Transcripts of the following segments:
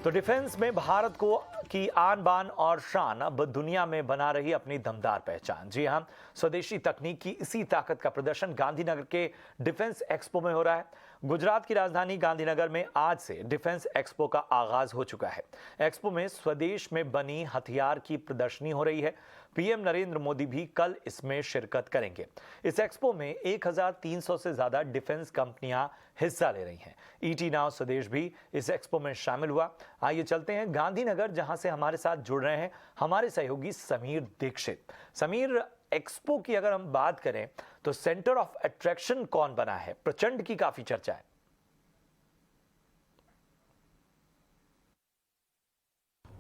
तो डिफेंस में भारत को की आन बान और शान अब दुनिया में बना रही अपनी दमदार पहचान। जी हां, स्वदेशी तकनीक की इसी ताकत का प्रदर्शन गांधीनगर के डिफेंस एक्सपो में हो रहा है। गुजरात की राजधानी गांधीनगर में आज से डिफेंस एक्सपो का आगाज हो चुका है। एक्सपो में स्वदेश में बनी हथियार की प्रदर्शनी हो रही है। पीएम नरेंद्र मोदी भी कल इसमें शिरकत करेंगे। इस एक्सपो में 1300 से ज्यादा डिफेंस कंपनियां हिस्सा ले रही हैं। ईटी नाउ स्वदेश भी इस एक्सपो में शामिल हुआ। आइए चलते हैं गांधीनगर, जहां से हमारे साथ जुड़ रहे हैं हमारे सहयोगी समीर दीक्षित। समीर, एक्सपो की अगर हम बात करें तो सेंटर ऑफ अट्रैक्शन कौन बना है? प्रचंड की काफी चर्चा है।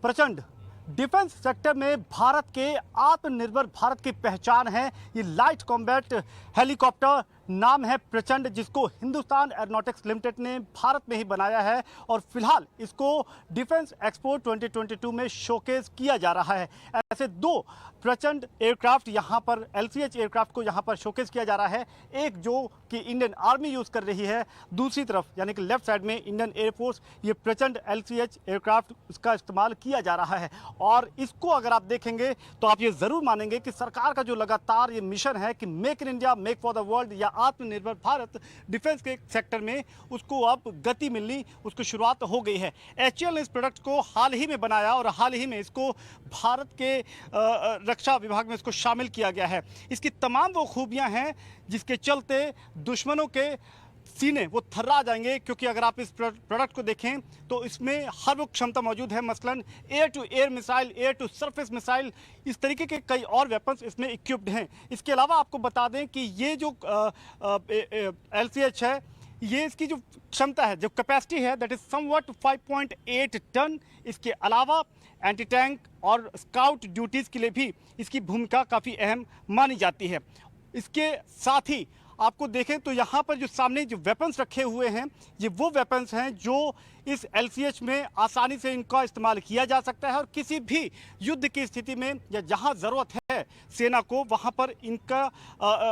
प्रचंड डिफेंस सेक्टर में भारत के आत्मनिर्भर भारत की पहचान है। ये लाइट कॉम्बैट हेलीकॉप्टर नाम है प्रचंड, जिसको हिंदुस्तान एरोनॉटिक्स लिमिटेड ने भारत में ही बनाया है और फिलहाल इसको डिफेंस एक्सपो 2022 में शोकेस किया जा रहा है। ऐसे दो प्रचंड एयरक्राफ्ट यहाँ पर LCH एयरक्राफ्ट को यहाँ पर शोकेस किया जा रहा है। एक जो कि इंडियन आर्मी यूज़ कर रही है, दूसरी तरफ यानी कि लेफ्ट साइड में इंडियन एयरफोर्स ये प्रचंड LCH एयरक्राफ्ट इसका इस्तेमाल किया जा रहा है। और इसको अगर आप देखेंगे तो आप ये ज़रूर मानेंगे कि सरकार का जो लगातार ये मिशन है कि make in India make for the world या आत्मनिर्भर भारत डिफेंस के सेक्टर में, उसको अब गति मिलनी, उसको शुरुआत हो गई है। HAL ने इस प्रोडक्ट को हाल ही में बनाया और हाल ही में इसको भारत के रक्षा विभाग में इसको शामिल किया गया है। इसकी तमाम वो खूबियां हैं जिसके चलते दुश्मनों के सीने वो थर्रा जाएंगे, क्योंकि अगर आप इस प्रोडक्ट को देखें तो इसमें हर वो क्षमता मौजूद है। मसलन air to air missile, air to surface missile, इस तरीके के कई और वेपन्स इसमें इक्विप्ड हैं। इसके अलावा आपको बता दें कि ये जो LCH है, ये इसकी जो क्षमता है, जो कैपेसिटी है, दैट इज समवट 5.8 टन। इसके अलावा एंटी टैंक और स्काउट ड्यूटीज़ के लिए भी इसकी भूमिका काफ़ी अहम मानी जाती है। इसके साथ ही आपको देखें तो यहाँ पर जो सामने जो वेपन्स रखे हुए हैं, ये वो वेपन्स हैं जो इस LCH में आसानी से इनका इस्तेमाल किया जा सकता है और किसी भी युद्ध की स्थिति में या जहाँ ज़रूरत है सेना को, वहाँ पर इनका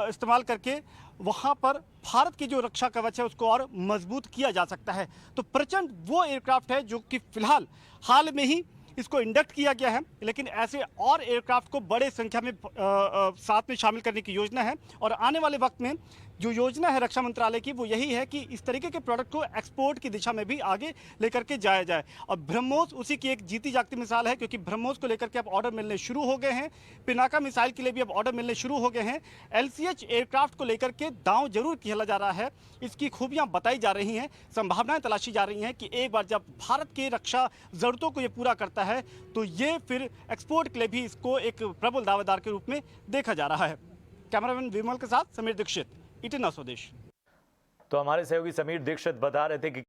इस्तेमाल करके वहाँ पर भारत की जो रक्षा कवच है उसको और मजबूत किया जा सकता है। तो प्रचंड वो एयरक्राफ्ट है जो कि फिलहाल हाल में ही इसको इंडक्ट किया गया है, लेकिन ऐसे और एयरक्राफ्ट को बड़े संख्या में साथ में शामिल करने की योजना है। और आने वाले वक्त में जो योजना है रक्षा मंत्रालय की, वो यही है कि इस तरीके के प्रोडक्ट को एक्सपोर्ट की दिशा में भी आगे लेकर के जाया जाए। और ब्रह्मोस उसी की एक जीती जागती मिसाल है, क्योंकि ब्रह्मोस को लेकर के अब ऑर्डर मिलने शुरू हो गए हैं। पिनाका मिसाइल के लिए भी अब ऑर्डर मिलने शुरू हो गए हैं। LCH एयरक्राफ्ट को लेकर के दांव जरूर खेला जा रहा है, इसकी खूबियां बताई जा रही हैं, संभावनाएं तलाशी जा रही हैं कि एक बार जब भारत की रक्षा जरूरतों को ये पूरा करता है तो ये फिर एक्सपोर्ट के लिए भी इसको एक प्रबल दावेदार के रूप में देखा जा रहा है। कैमरामैन विमल के साथ समीर दीक्षित, ईटी नाउ स्वदेश। तो हमारे सहयोगी समीर दीक्षित बता रहे थे कि